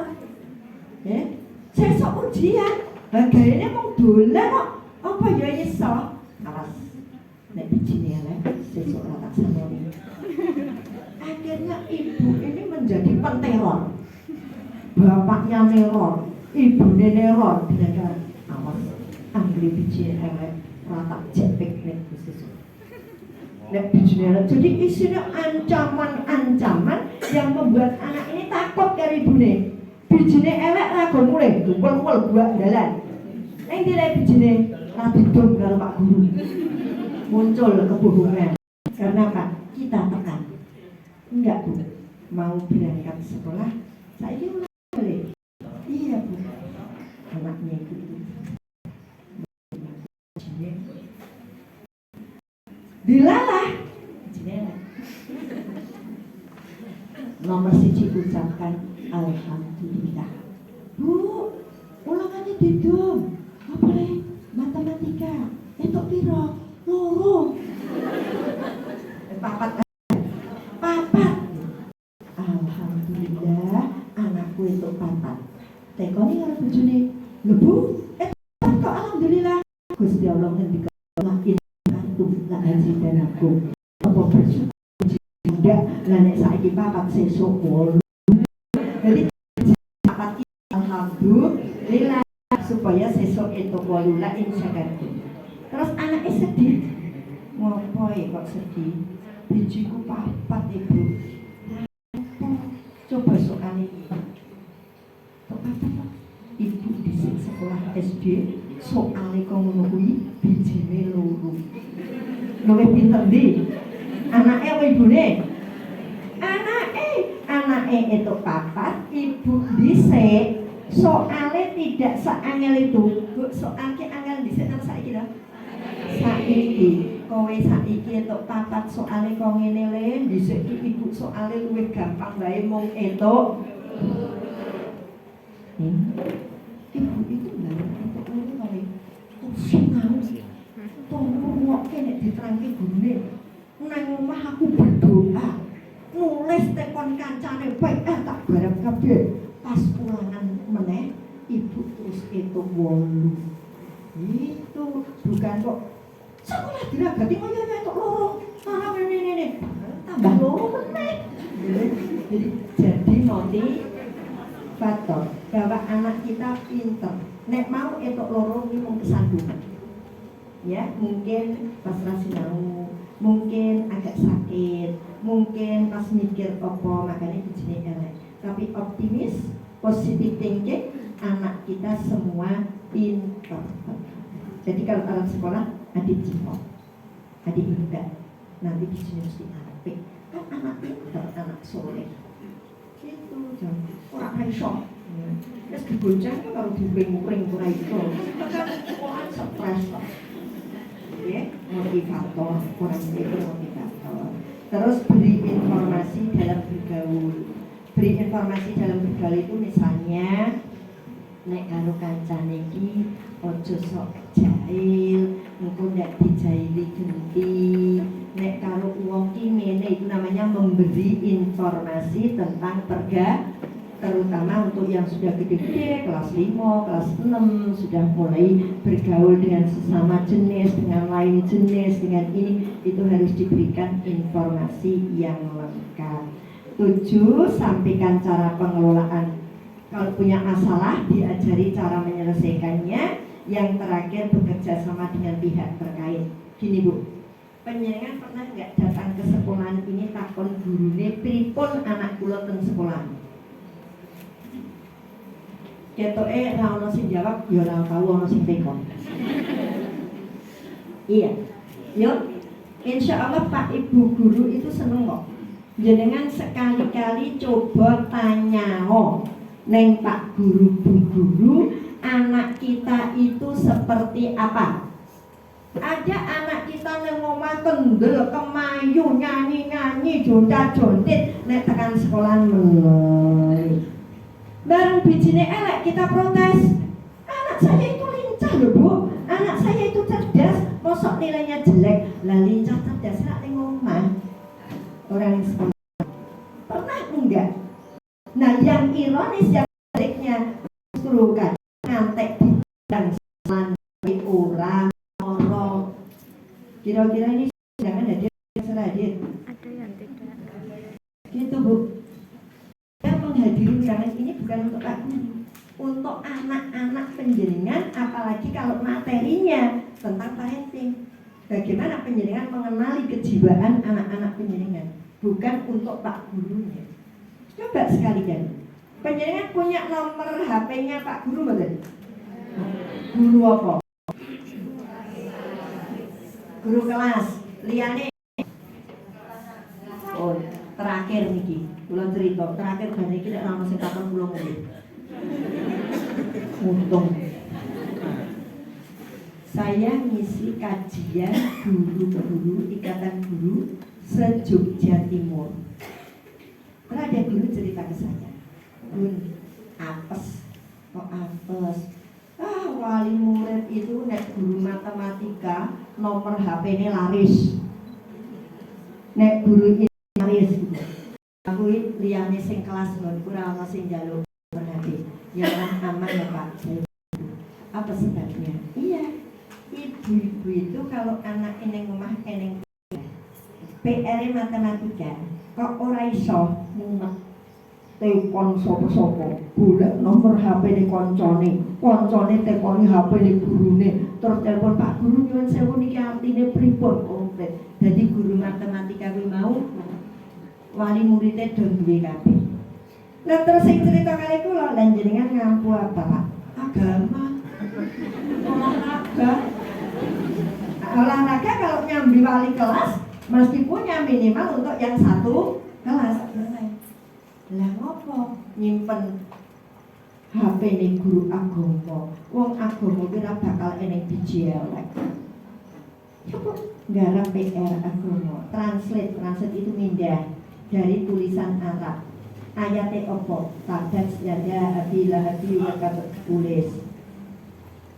Sesuk ujian, lah gaene mau dolan kok. Apa ya iso? Awas. Nek bijine elek, sesuk ora tak sanoni. Akhirnya ibu ini menjadi penteror. Bapaknya neror, ibunya neror. Dengan awas, ambil bijine elek, ora tak jepek nek sesuk. Nek bijine elek. Jadi isinya ancaman-ancaman yang membuat anak ini takut karo ibune. Bijine elek ra go mulih, kumpul-kumpul buak dalan. Ning dile bijine ra didom karo Pak Guru. Muncul kebohongan. Karena apa? Kita tekan. Enggak Bu, mau berangkat sekolah, saya ini boleh. Iya Bu, anaknya itu. Dilalah, jenela. Nomor 1 ucapkan alhamdulillah. Bu, ulangannya didom. Apa le? Matematika. Entuk piro? Loro. Papat. Alhamdulillah, anakku itu papat. Tekoni karo bojone. Lho Bu, kok alhamdulillah. Gusti Allah ngendikan lakin antum la azidan aku. Apa bersyukur tidak lah nek saiki papat sesuk 8. Jadi papat alhamdulillah supaya sesuk itu 8 la insyaAllah. Terus anaknya sedih. Ngopo kok sedih? Bijiku papat Ibu. Coba soalnya ibu di sekolah SD soalnya kau menungui bijine loro. Luwih pinter ndi? Anake apa ibune? Anake itu papat, ibu dhisik. Soalnya tidak seangel itu. Bu, soalnya angel dhisik nang saiki lho. Saiki kowe saiki entuk papat soalnya kok ngene le, dhisik ibu soalnya luwih gampang wae mung entuk. Ibu itu lha entuk ngene wae. Sinau. Tolong ngokke nek diterangke gurune. Nang omah aku berdoa. Nulis tekon kancane baik tak bareng kabeh. Pas ulangan meneh ibu terus itu 8. Itu bukan kok sekolah diragati kok ya entuk loro. Malah ini tambah loro meneh. Jadi motivator bahwa anak kita pinter. Nek mau entuk loro iki mung kesandung. Ya, mungkin pas rasinau, mungkin agak sakit, mungkin pas mikir apa makanya bijine elek. Tapi optimis, positive thinking, anak kita semua pinter. Jadi kalau anak sekolah adik jempol, adik indah, nanti bijine mesti apik. Kan anak pinter, anak soleh. Gitu, jangan orang iso. Terus dibonceng kan kalau diuring-uring ora iso. Kan sekolah stres. Ya, motivator, orang itu motivator. Terus beri informasi dalam bergaul. Beri informasi dalam bergaul itu misalnya nek karo kancane iki aja sok jahil, engko ndak dijaili genti. Nek karo wong ki ngene itu namanya memberi informasi tentang terutama untuk yang sudah gede-gede, kelas 5, kelas 6 sudah mulai bergaul dengan sesama jenis, dengan lain jenis, dengan ini, itu harus diberikan informasi yang lengkap. 7, sampaikan cara pengelolaan. Kalau punya masalah, diajari cara menyelesaikannya. Yang terakhir, bekerja sama dengan pihak terkait. Gini Bu, Panjenengan pernah nggak datang ke sekolahan ini takon gurune pripun anak kula ten sekolah? Ketoke ra ono sing jawab, ya ora tau ono sing tekon. Iya. Yuk, insya Allah Pak Ibu guru itu seneng kok. Jenengan sekali-kali coba tanya neng Pak Guru Bu Guru, anak kita itu seperti apa? Ada anak kita yang ngomong kendel, kemayu, nyanyi-nyanyi, jonta-jontit, nek tekan sekolah mulai. Bareng bijine elek kita protes. Anak saya itu lincah loh Bu, anak saya itu cerdas, mosok nilainya jelek. Lah lincah cerdas nek ning omah. Orang yang sekolah. Pernah enggak? Nah yang ironis yang baliknya justru kan ngantek dan selantai orang. Kira-kira ini jangan hadir, serah hadir. Ada yang tidak. Gitu Bu. Yang menghadiri undangan ini bukan untuk aku, untuk anak-anak penjenengan, apalagi kalau materinya tentang parenting. Bagaimana penjenengan mengenali kejiwaan anak-anak penjenengan, bukan untuk Pak Gurunya. Coba sekali-kali. Penjenengan punya nomor HP-nya Pak Guru betul? Guru apa? Guru kelas, liyane. Oh, terakhir niki, kula cerita, terakhir ban iki nek ana sing takon kula ngombe. Untung. Saya ngisi kajian guru-guru Ikatan Guru se-Jogja Timur. Pernah ada guru cerita ke saya, Bun, apes, kok apes? Wali murid itu nek guru matematika nomor HP-ne laris. Nek guru ini laris gitu. Aku liyane sing kelas ngon ora ana sing njaluk nomor HP. Ya aman ya Pak. Apa sebabnya? Iya. Ibu-ibu itu kalau anak eneng omah eneng PR matematika kok ora iso mumet telepon sopo-sopo, golek nomor HP ne koncone tekoni HP ne gurune, terus telepon Pak Guru nyuwun sewu niki artine pripun komplit. Dadi guru matematika kuwi mau wali muridnya do duwe kabeh. Lah terus sing cerita kali kula lan jenengan ngampu apa Pak? Agama. Olahraga kalau nyambi wali kelas mesti punya minimal untuk yang satu kelas. Lah ngopo nyimpen HP ning guru agama. Wong agama ki ora bakal eneng biji elek. Coba nggarap PR agama. Translate itu mindah dari tulisan Arab. Ayate opo? Tadat yada abila abila kata tulis.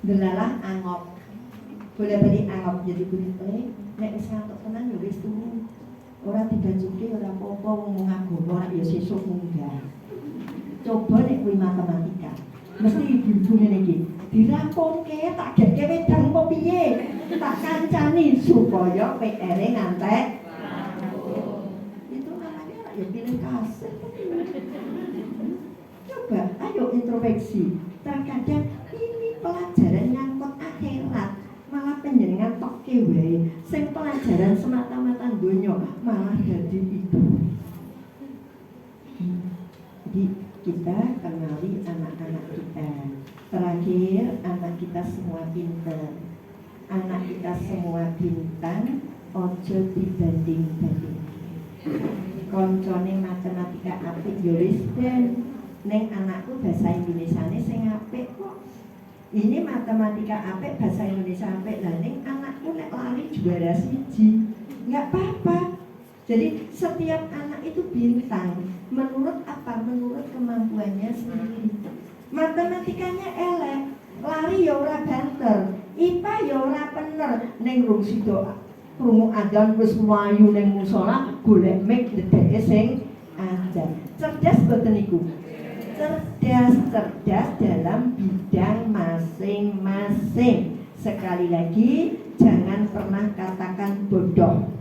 Delalah angop. Boleh beli angop jadi kulit nek wis ngantuk tenan ya wis turu. Ora dibajuke ora apa-apa wong agama ora ya sesuk munggah. Coba nek kuwi matematika. Mesti ibu-ibu ngene iki. Dirampungke tak geke wedang apa piye? Tak kancani supaya PR-e ngantek. Itu anaknya ya pilih kasih. Coba ayo introspeksi. Terkadang ini pelajaran nyangkut akhirat. Malah penjenengan toke wae sing pelajaran semata-mata donya malah jadi itu. Jadi kita kenali anak-anak kita. Terakhir, anak kita semua pintar, anak kita semua bintang. Ojo dibanding-banding. Koncone matematika apik ya wis den, ning anakku bahasa Indonesiane sing apik kok. Ini matematika apik, bahasa Indonesia apik, lah ning anakku nek lari juara siji. Enggak apa-apa. Jadi setiap anak itu bintang. Menurut apa? Menurut kemampuannya sendiri. Matematikanya elek, lari ya ora banter, IPA ya ora bener, ning rung sida krungu adzan wis mlayu ning musala golek mic dedeke sing adzan. Cerdas boten niku? Cerdas dalam bidang masing-masing. Sekali lagi, jangan pernah katakan bodoh.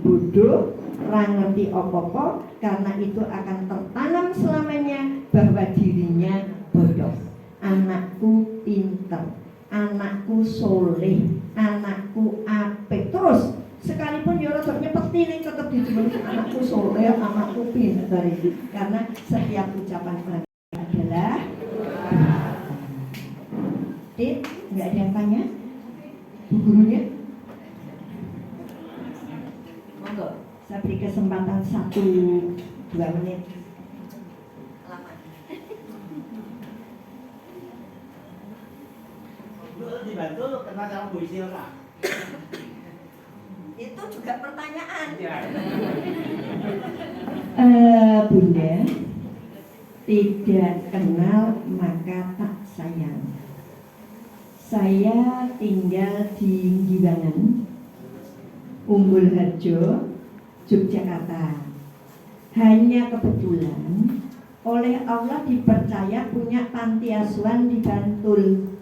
Bodoh, ra ngerti apa-apa, karena itu akan tertanam selamanya bahwa dirinya bodoh. Anakku pinter, anakku soleh, anakku apik. Terus sekalipun yo rada nyepeti ning tetep dijenengi anakku soleh, anakku pinter itu. Karena setiap ucapan anak adalah nggak ada yang tanya? Bu gurunya? Monggo, saya beri kesempatan 1-2 menit. Lama. Dibantu kenal sama Bu Isilka. Itu juga pertanyaan. Ya. Bunda, tidak kenal maka tak sayang. Saya tinggal di Giwangan, Umbul Harjo, Yogyakarta. Hanya kebetulan oleh Allah dipercaya punya panti asuhan di Bantul.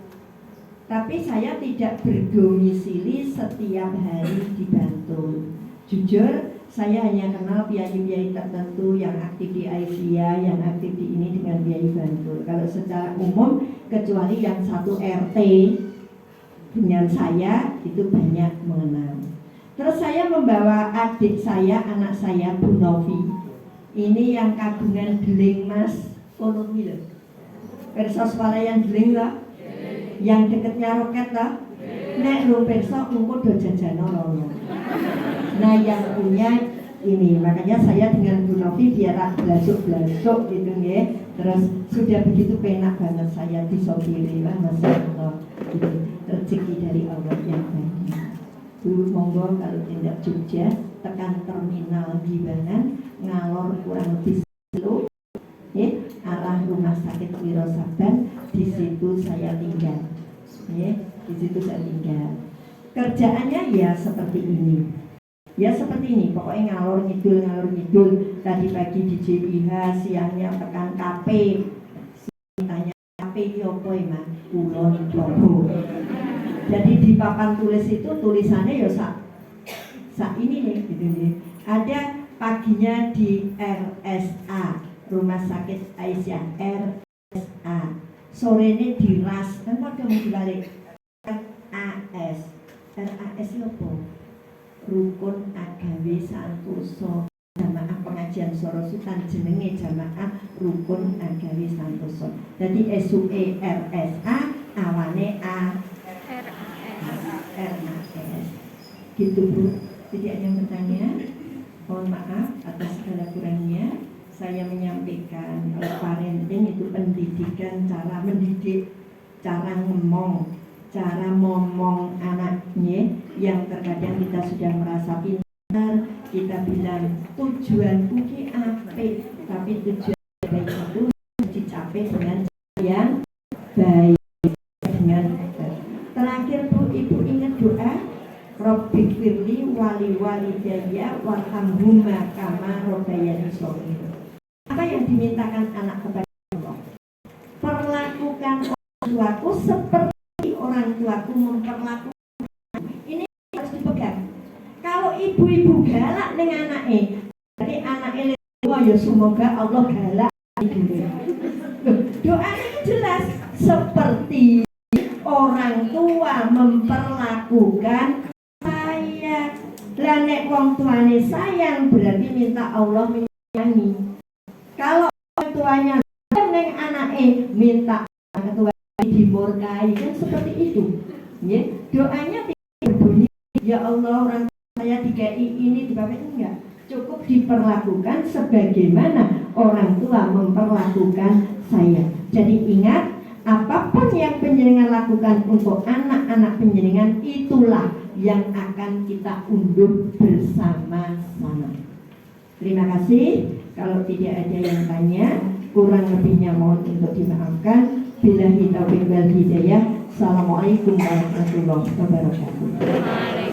Tapi saya tidak berdomisili setiap hari di Bantul. Jujur, saya hanya kenal piai-piai tertentu yang aktif di Aisyah, yang aktif di ini dengan piai Bantul. Kalau secara umum, kecuali yang satu RT dengan saya, itu banyak mengenal. Terus saya membawa adik saya, anak saya, Bu Novi. Ini yang kagungan deling Mas Konomi loh. Persos walayan deling loh. Yang deketnya roket lah, nek lu besok engko do jajano rono. Nah yang punya ini, makanya saya dengan Bu Novi biar blasuk-blasuk gitu ya. Terus sudah begitu penak banget saya disopiri lah, Masya Allah. Gitu. Rezeki dari Allah yang banyak. Bu monggo kalau tindak Jogja tekan terminal Giwangan ngalor kurang lebih 10 ya, arah rumah sakit Wiro Saban. Di situ saya tinggal, ya, di situ saya tinggal. Kerjaannya ya seperti ini, pokoknya ngalor ngidul. Tadi pagi di JIH, siangnya tekan KP, tanya KP ini apa ya, Kulon Progo. Jadi di papan tulis itu tulisannya ya sak ini nih, gitu nih. Ada paginya di RSA, Rumah Sakit Aisyah RSA. Sore ini di RAS, kan pada mau dibalik RAS itu apa? Rukun Agawe Santoso, Jamaah Pengajian Sorosutan jenenge Jamaah Rukun Agawe Santoso. Jadi SUE RSA, awane RAS. Gitu Bu, tidak ada yang bertanya. Mohon maaf atas segala kurangnya. Saya menyampaikan kalau parenting itu pendidikan, cara mendidik, cara ngomong anaknya yang terkadang kita sudah merasa pintar, kita bilang tujuan ki apik, tapi tujuan baik itu dicapai dengan cara yang baik, dengan terakhir Bu, Ibu ingat doa Robbik firli wali walidayya warhamhuma kama rabbayani shaghira. Apa yang dimintakan anak kepada Allah? Perlakukan orang tuaku seperti orang tuaku memperlakukan. Ini harus dipegang. Kalau ibu-ibu galak dengan anaknya, jadi anaknya ya semoga Allah galak. Doanya itu jelas, seperti orang tua memperlakukan saya. Lah nek wong tuane sayang berarti minta Allah menyayangi. Kalau orang tuanya neng anaknya minta ketua dimurkai, kan seperti itu. Ya, doanya tidak berbunyi ya Allah orang saya dikai ini dibawain, enggak. Cukup diperlakukan sebagaimana orang tua memperlakukan saya. Jadi ingat, apapun yang panjenengan lakukan untuk anak-anak panjenengan, itulah yang akan kita unduh bersama-sama. Terima kasih. Kalau tidak ada yang tanya, kurang lebihnya mohon untuk dimaafkan. Billahi taufiq wal hidayah. Assalamualaikum warahmatullahi wabarakatuh.